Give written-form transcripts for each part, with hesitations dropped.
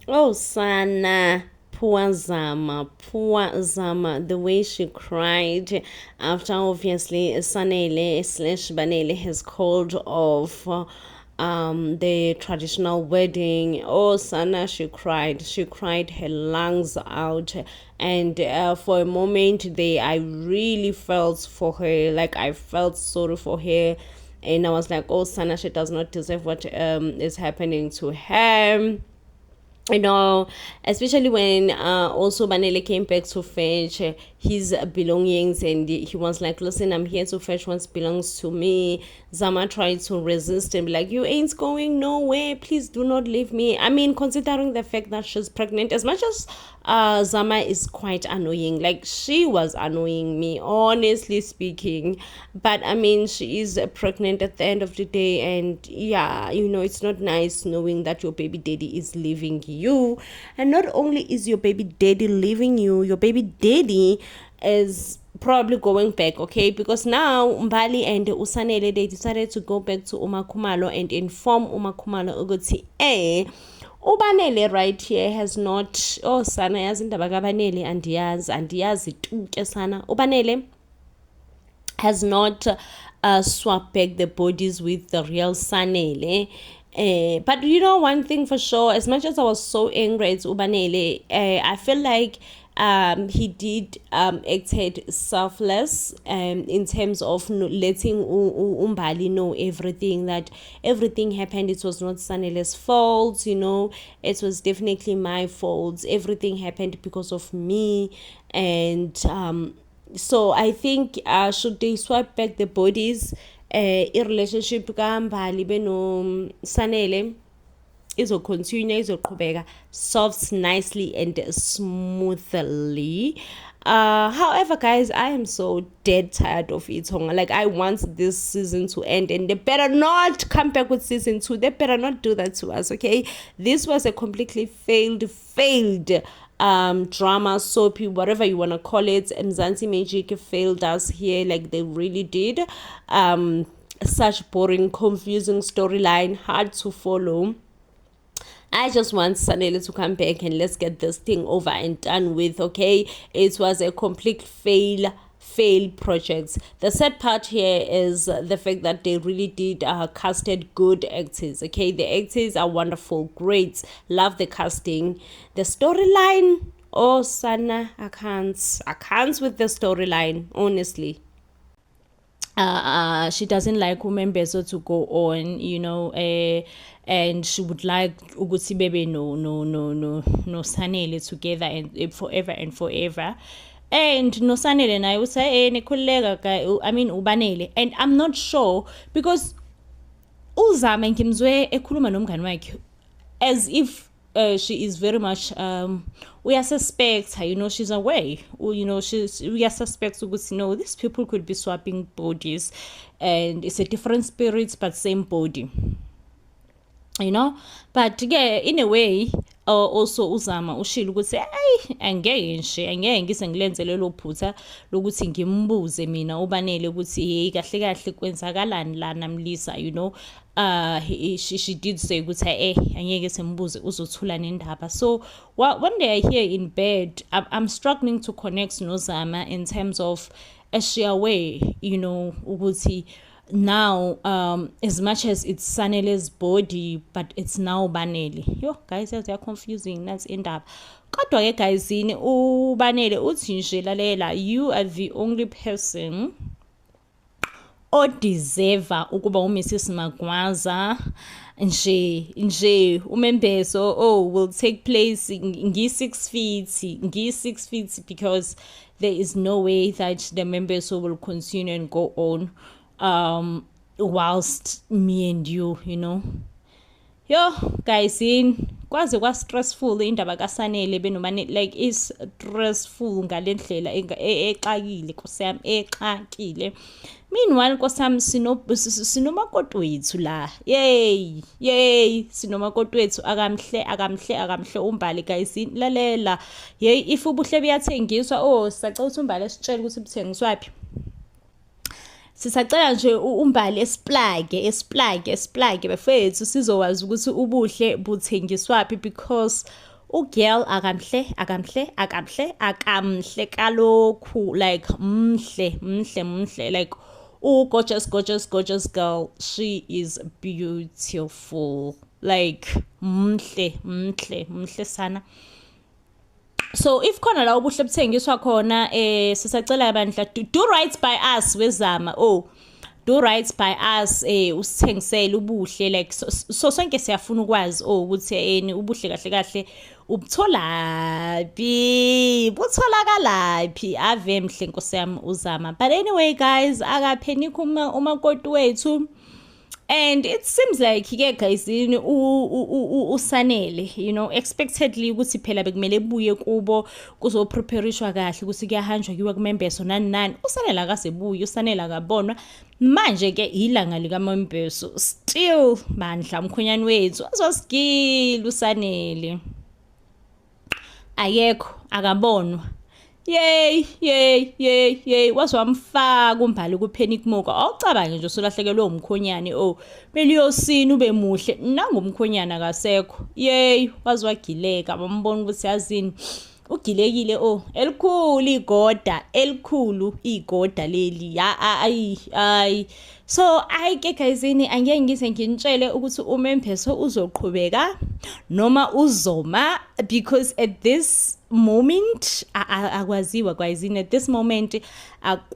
Oh, Sana, poor Zama, the way she cried after obviously Sanele slash Banele has called off the traditional wedding. Oh, Sana, she cried her lungs out, and for a moment there, I really felt for her, like I felt sorry for her, and I was like, oh, Sana, she does not deserve what is happening to her. Especially when also Banele came back to fetch his belongings, and he was like, listen, I'm here to fetch what belongs to me. Zama tried to resist and be like, you ain't going nowhere, please do not leave me. I mean, considering the fact that she's pregnant, as much as Zama is quite annoying, like she was annoying me, honestly speaking, but I mean, she is pregnant at the end of the day, and yeah, it's not nice knowing that your baby daddy is leaving you. And not only is your baby daddy leaving you, your baby daddy is probably going back, okay? Because now Mbali and Usanele, they decided to go back to Umakumalo and inform Umakumalo ukuthi ubanele right here has not, oh sana yazi indaba kabanele, andiyazi tu ke sana. Ubanele has not swapped back the bodies with the real Sanele. But one thing for sure, as much as I was so angry at Ubanele, I feel like he did acted selfless in terms of letting Umbali know everything, that everything happened. It was not Sanele's fault, it was definitely my fault. Everything happened because of me. And so I think should they swap back the bodies, i-relationship kaMbali beno Sanele izocontinue, izoqhubeka soft, nicely and smoothly. However, guys, I am so dead tired of it. Like, I want this season to end, and they better not come back with season 2. They better not do that to us, okay? This was a completely failed drama, soapy, whatever you want to call it. And Mzansi Magic failed us here, like they really did. Such boring, confusing storyline, hard to follow. I just want Sanele to come back and let's get this thing over and done with, okay? It was a complete fail project. The sad part here is the fact that they really did casted good actors, okay? The actors are wonderful, great, love the casting. The storyline, oh Sana, I can't with the storyline, honestly. She doesn't like Umembezo to go on, and she would like ukuthi bebe no Sanele together and forever and forever. And no Sanele naye uthi nekhululeka I mean ubanele, and I'm not sure because uZama ngimzwe ekhuluma nomngani wakhe as if she is very much we are suspect her, she's away, we are suspect ukuthi no, these people could be swapping bodies and it's a different spirit but same body, but yeah, in a way also uZama ushilo ukuthi angeke ngise ngilenze lelo phutha lokuthi ngimbuze mina ubanele ukuthi hey kahle kahle kwenzakalani la namlisa, she did say ukuthi angeke simbuze uzothula nendaba. So one day I hear in bed, I'm struggling to connect noZama in terms of as she away, ukuthi now as much as it's Sanele's body but it's now Banele. Yo guys, they are confusing, that's indaba. Kodwa ke guys, uBanele uthi nje lalela, you are the only person odeserva ukuba uMrs Magwaza nje umembezo will take place ngi-6 feet because there is no way that the members will continue and go on whilst me and you, yo guys, kwaze kwa stressful indaba kaSanele benomane, like is stressful ngalendlela exakile nkosiyami, exakile. Meanwhile nkosiyami sinomakoti wethu la, yay sinomakoti wethu akamhle uMbali. Guys, lalela, yay if ubuhle buyathengiswa, sisacela ukuthi uMbali esitshele ukuthi buthengiswaphi. Sisacela nje uMbali esplage bafethu sizowazi ukuthi ubuhle buthengiswaphi, because ugirl akamhle kalokhu, like mhle, like gorgeous girl, she is beautiful, like mhle sana. So if khona la ubuhle buthengiswa khona sisacela bandla do right by us wezama, do right by us, usithengisele ubuhle, like so sonke siyafuna ukwazi ukuthi ubuhle kahle butholakala ave mhle nkosi yami uzama. But anyway guys, akaphenikho umakoti wethu, and it seems like guys usanele, you know, expectedly ukuthi phela bekumele buye kubo kuzopreparishwa kahle ukuthi kuyahanjwa kiwa kumembeso nani usanele akasebuye, usanele akabonwa manje ke ilanga lika membeso, still bandla umkhonyane wethu azosigila usanele ayekho akabonwa. Yay wazwamfaka umbhali kuPanic Moka, awucabange nje usulahlekelwe umkhonyane, beliyosina ube muhle nangumkhonyana akasekho. Wazwagileka bambona ukuthi yazini ugilekile, elikhulu igoda leli ayi. So ke guysini angeke ngise ngintshele ukuthi uMembeso uzoqhubeka noma uzoma, because at this moment akwaziwa guysini, at this moment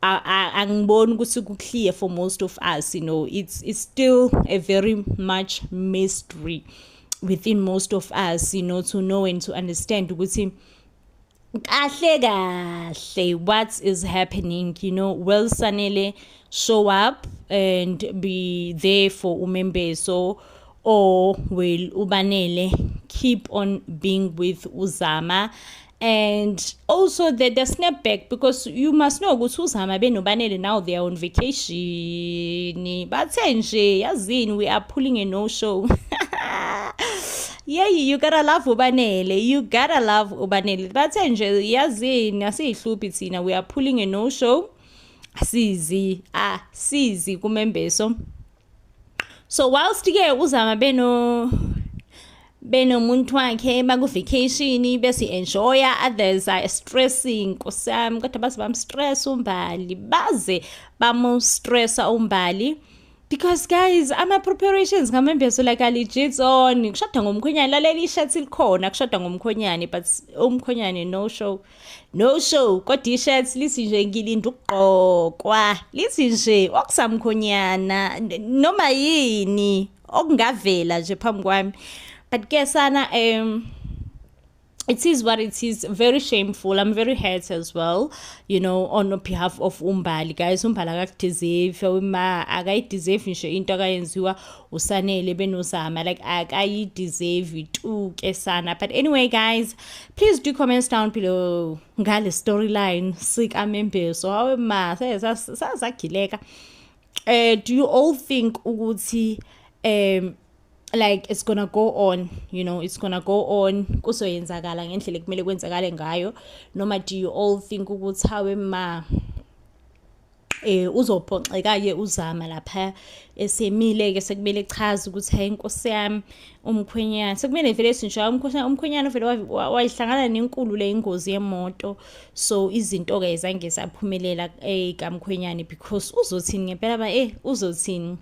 angiboni ukuthi kuclear for most of us, you know, it's still a very much mystery within most of us, you know, to know and to understand ukuthi kahle what is happening, you know. Will Sanele show up and be there for uMembeso, or will Ubanele keep on being with Uzama? And also the snapback, because you must know ukuthi Uzama benobanele now they are on vacation, but yazini we are pulling a no show. You gotta love Ubanele, but nje yazini asiyihluphi thina, we are pulling a no show, sizi kuMembeso. So whilst ke Uzama benomuntu wakhe baku vacation bese enjoy, others are stressing nkosami, kodwa baze bamstress umbali, umbali. Because guys, ama preparations ngaMembeso like legit on kushada ngomkhonyane, lalela ishirt likhona kushada ngomkhonyane, but umkhonyane no show kodwa ishirt lithi nje ngilinda ukugqokwa, lithi nje okusamkhonyana noma yini okungavela nje phambi kwami. But ke sana it is what it is. Very shameful. I'm very hurt as well, you know, on behalf of umbali. Guys, umbali akadeserve, akayideserve nje into akayenziwa usanele benozama, like akayideserve too ke sana. But anyway guys, please do comments down below ngale storyline sika Membeso. Hawe ma sazagileka. Do you all think ukuthi like it's gonna go on, you know, it's gonna go on kuzoyenzakala ngendlela kumele kwenzakale ngayo, noma do you all think ukuthi hawe ma uzophonxeka ke Uzama lapha esemile ke sekumele echaza ukuthi hey inkosi yami umkhwenyana, sekumele vele sinjalo umkhwenyana vele wayihlangana nenkulu le ingozi yemoto, so izinto ke izange saphumelela kamkhwenyana because uzothini ngempela ba uzothini.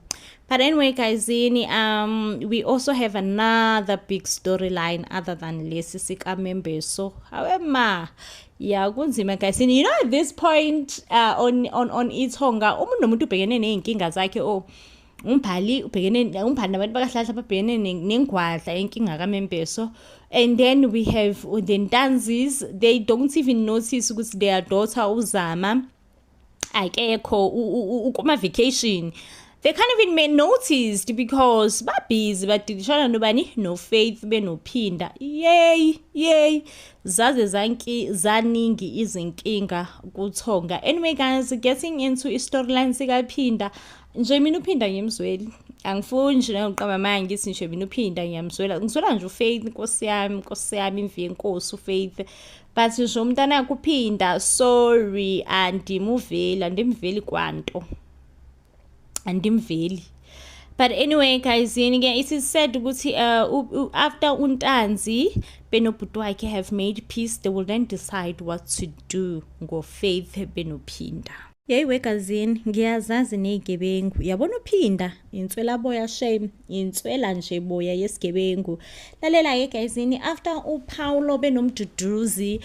But anyway guys, we also have another big storyline other than lesi sika Membeso. However, yeah, kunzima guys. You know, at this point on iThonga umuntu nomuntu ubhekene nezinkinga zakhe, umbhali nabantu bakahlahla babhekene nengwadla inkinga kaMembeso, and then we have the Ntanzis, they don't even notice ukuthi their daughter Uzama akekho ukuma vacation. They can't even be noticed because babhizi badilishana nobani no Faith benophinda. Yay zaze zaningi izinkinga kuThonga. Anyway guys, getting into storyline sikaphinda nje mina uphinda ngiyamzweli, angifuni nje nokuqamba manje ngithi nje mina uphinda ngiyamzwela, ngizwela nje uFaith nkosi yami imvi yenkosi uFaith, but nje umntana yakhe uphinda, sorry andimuveli kwanto andimveli. But anyway, guys, it is said ukuthi after uNtanzi benobhuti wakhe have made peace, they will then decide what to do ngoFaith benophinda. Yeyiwe gazini, ngiyazazi ney'gebengu, yabona uphinda inswela boya shame, inswela nje boya yesigebengu. Lalela-ke gazini, after uPaulo benomduduzi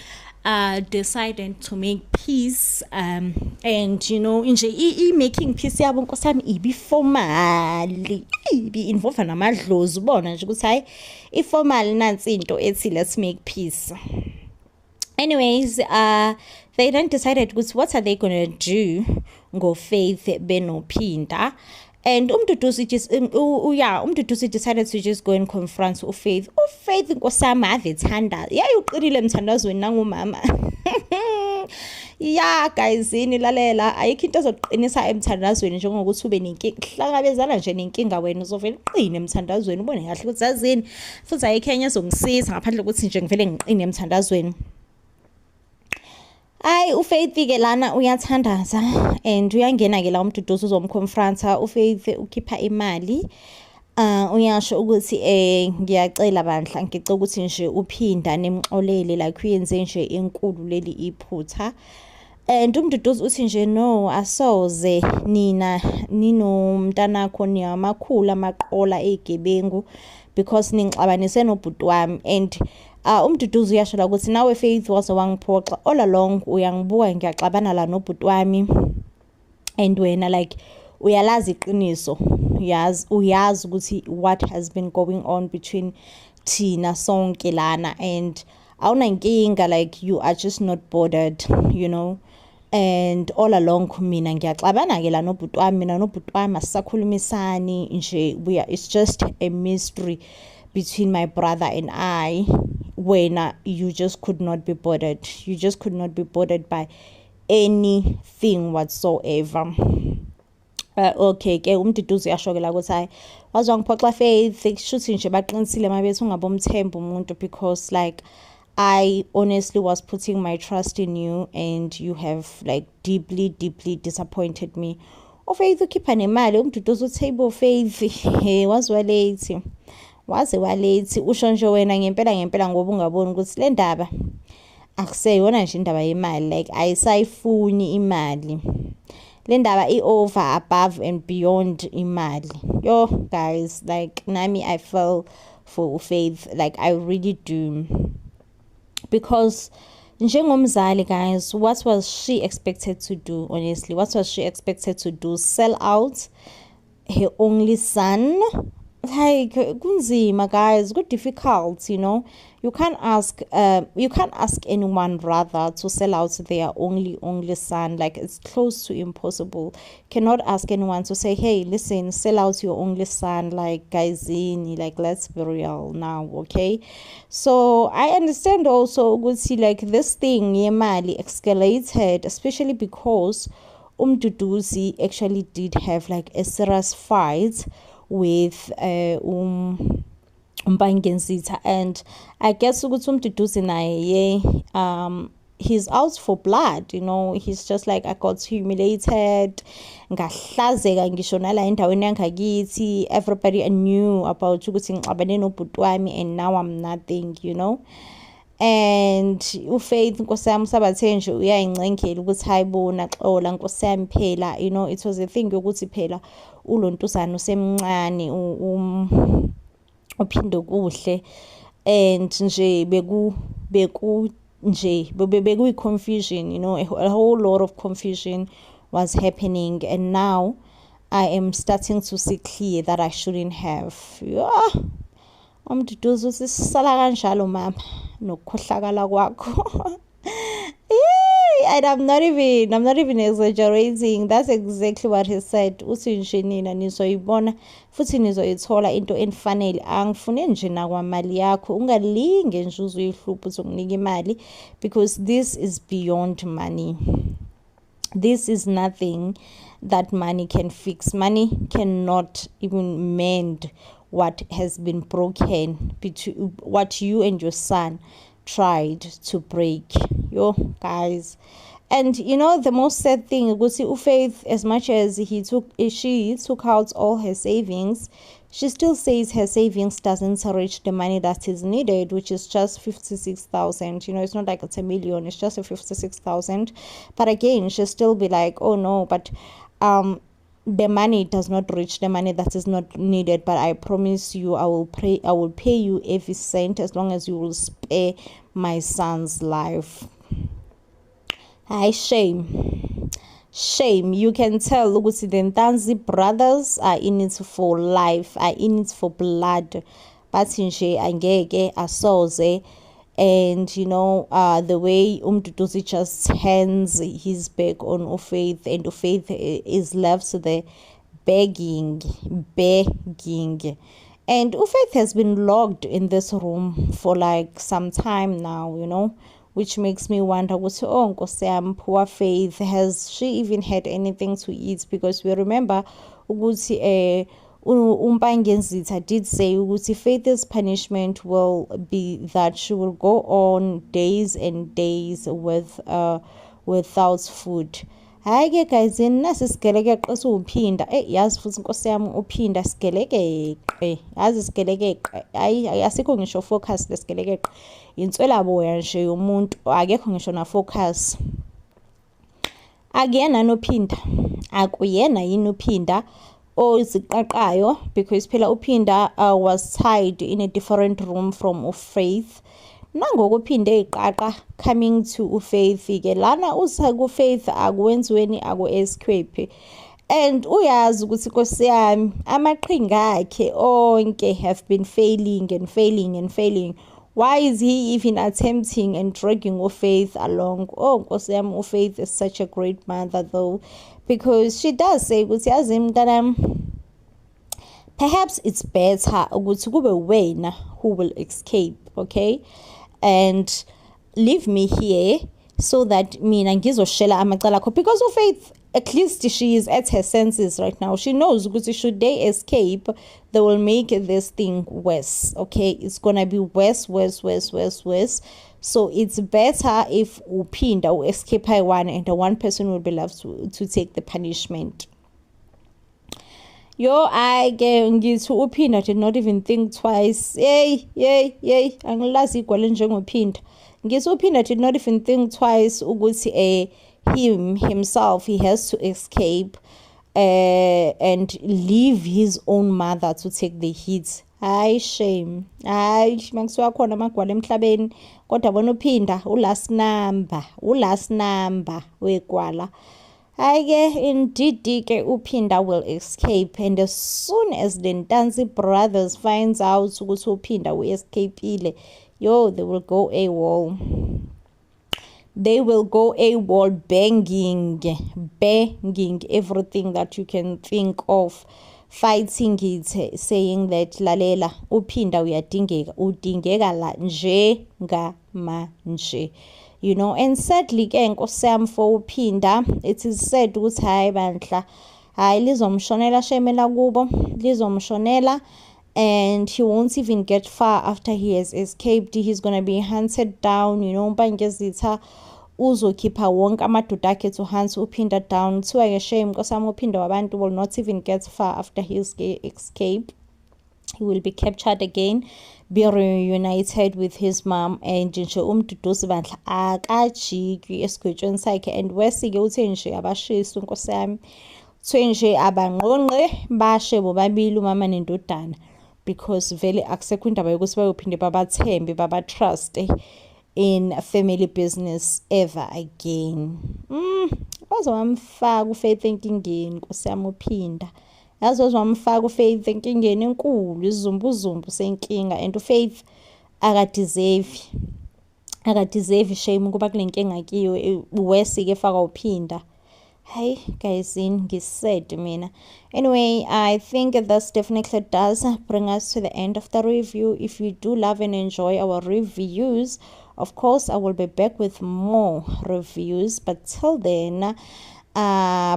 decided to make peace, and you know nje making peace yabo nkosami ibiformally, ibi-involve namadlozi, ubona nje ukuthi hayi iformal nansi into ethi let's make peace. Anyways, they then decided what are they gonna do ngoFaith benophinda. And umduduzi decided to just go and confront uFaith. uFaith nkosami ave thanda yayiqinile emthandazweni nangumama. Yeah guys, lalela ayikho into ezoqinisa emthandazweni njengokuthi ube nenkinga, hlangabezana nje nenkinga wena uzovela uqine emthandazweni, ubone kahle ukuthi yazini futhi ayikho enye ezongisiza ngaphandle ukuthi nje ngivele ngiqine emthandazweni. Hayi uFaith-ke lana uyathandaza and uyangena-ke la umduduzi uzomconfronta. uFaith ukhipha imali, uyasho ukuthi ngiyacela bandla, ngicela ukuthi nje uphinda nemxolele like uyenze nje enkulu leli iphutha. And umduduzi uthi nje no, asoze nina ninomntanakho niyamakhulu amaqola ey'gebengu because ningixabanise nobhuti wami. And umduduzi uyasho la ukuthi nawe Faith waze wangiphoxa all along, uyangibuka ngiyaxabana la nobhuti wami and wena like uyalazi iqiniso, uyazi ukuthi what has been going on between thina sonke lana, and awunankinga, like you are just not bothered, you know. And all along mina ngiyaxabana-ke la nobhuti wami, mina nobhuti wami asisakhulumisani nje, it's just a mystery between my brother and I. Wena you just could not be bothered, you just could not be bothered by anything whatsoever. Okay ke umduduzi uyasho-ke la ukuthi hayi waze wangiphoxa Faith, shuthi nje baqinisile mabethi ungabomthemba umuntu, because like I honestly was putting my trust in you and you have like deeply disappointed me. uFaith ukhipha nemali, umduduzi uthi hey bo Faith, waze walethi usho nje wena ngempela ngoba ungaboni ukuthi le ndaba akuseyona nje indaba yemali, like ayisayifuni imali, le ndaba over above and beyond imali. Yo guys, like nami I fell for Faith, like I really do, because njengomzali guys, what was she expected to do? Honestly, what was she expected to do? Sell out her only son? Like kunzima guys, good difficult, you know. You can't ask anyone rather to sell out their only son. Like it's close to impossible. Cannot ask anyone to say, hey listen, sell out your only son. Like guys, like let's be real now, okay? So I understand also like this thing yemali escalated, especially because umduduzi actually did have like a serious fight with uMpangensitha, and I guess ukuthi umduduzi naye he's out for blood, you know. He's just like, I got humiliated, ngahlazeka ngisho nala endaweni yangakithi, everybody knew about ukuthi ngixabane nobhuti wami and now I'm nothing, you know. And uFaith nkosi yami sabathe nje uyayingcenkela ukuthi hayibona xola nkosi yami phela, you know, it was a thing yokuthi phela ulontuzana usemncane uphinde kuhle, and nje beku confusion, you know, a whole lot of confusion was happening, and now I am starting to see clear that I shouldn't have. Yeah. Umduduzi usisala kanjalo mama nokukhohlakala kwakho. And I'm not even exaggerating. That's exactly what he said. Uthi nje nina nizoyibona futhi nizoyithola into enifanele, angifune nje nakwamali yakho, ungalinge nje uzoyihlupha uzokunika imali, because this is beyond money. This is nothing that money can fix. Money cannot even mend what has been broken, between what you and your son tried to break. Yo guys, And you know, the most sad thing, Faith, as much as she took out all her savings, she still says her savings doesn't reach the money that is needed, which is just 56,000. You know, it's not like it's a million, it's just a 56,000. But again, she'll still be like, oh no, but the money does not reach the money that is not needed. But I promise you, I will pay you every cent as long as you will spare my son's life. Hi, shame. You can tell ukuthi the Ntanzi brothers are in it for life, are in it for blood. Bathi nje angeke asoze. And you know, the way Mduduzi just hands his back on Ufaith, and Ufaith is left there begging. And Ufaith has been locked in this room for like some time now, you know, which makes me wonder, oh, poor Faith, has she even had anything to eat? Because we remember Umpangenzita did say Faith's punishment will be that she will go on days and days without food. Hayi ke guys, nasi sigelekeqe usuphinda yazi futhi inkosi yami uphinda sigelekeqe yazi sigelekeqe hayi asikho ngisho focus lesigelekeqe inswela boya nje yomuntu akekho ngisho na focus akuyena nophinda akuyena yini uphinda oziqaqayo, because phela uphinda was tied in a different room from Ufaith. Nangoku uphinde iqaqa coming to Ufaith ke lana usa kuFaith akwenziweni aku-escape, and uyazi ukuthi Nkosi yami amaqhinga akhe onke have been failing. Why is he even attempting and dragging Ufaith along? Oh, Nkosi yami, Ufaith is such a great mother though, because she does say ukuthi yazi mntanami, perhaps it's better ukuthi kube wena who will escape, okay, and leave me here so that mina ngizoshela amacala akho, because Ufaith, at least she is at her senses right now. She knows ukuthi should they escape, they will make this thing worse, okay, it's gonna be worse. So it's better if uphinda escape one and the one person will be left to take the punishment. Yo, I ngithi uphinda did not even think twice. Yay, angilazi igwale njengophinda. Ngithi uphinda did not even think twice ukuthi himself he has to escape and leave his own mother to take the hit. Hayi shame. Hayi makusuka khona amagwala emhlabeni, kodwa bona uphinda ulast number wegwala. Hayi indeed ke uphinda will escape, and as soon as the Ntanzi brothers finds out ukuthi uphinda escapeile, yo, they will go AWOL. They will go AWOL, banging everything that you can think of, fighting it, saying that lalela uphinda udingeka la njengamanje. You know, and sadly ke Nkosi yami for uphinda, it is said ukuthi hayi bandla hayi lizomshonela shemela kubo, lizomshonela, and he won't even get far after he has escaped. He's gonna be hunted down, you know, Umpangenzitha uzokhipha wonke amadoda akhe to hunt uphinda down. Kuthiwa ke shame Nkosi yami uphinda wabantu will not even get far after his escape. He will be captured again, be reunited with his mom, and nje uMduduzi bandla akajiki esigwetshweni sakhe. And wesi ke uthe nje abashisa Nkosi yami, uthe nje abangqonqe bashe bobabili umama nendodana, because vele akusekho indaba yokuthi bayophinde babathembe babatrust in a family business ever again. Waze wamfaka uFaith enkingeni Nkosi yami uphinda. Yazi wamfaka uFaith enkingeni enkulu, izumbuzumbu senkinga, and uFaith akadeserve shame kuba kule nkinga kiyo, wesi ke faka uphinda. Hey guys, ngisaid mina. Anyway, I think this definitely does bring us to the end of the review. If you do love and enjoy our reviews, of course I will be back with more reviews, but till then,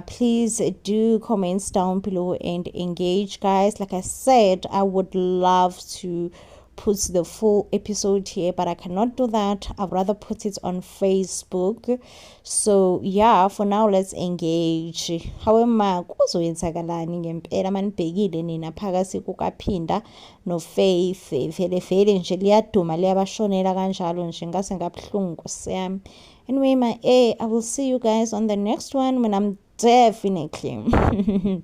please do comments down below and engage, guys. Like I said, I would love to put the full episode here, but I cannot do that. I'd rather put it on Facebook. So yeah, for now let's engage. However, kuzoyenzakalani ngempela manibhekile nina phakathi kukaPhinda noFaith vele nje liyaduma liyabashonela kanjalo nje ngase ngabuhlungu Nkosi yami. Anyway, I will see you guys on the next one when I'm definitely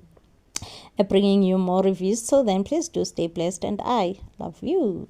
bringing you more reviews. So then please do stay blessed and I love you.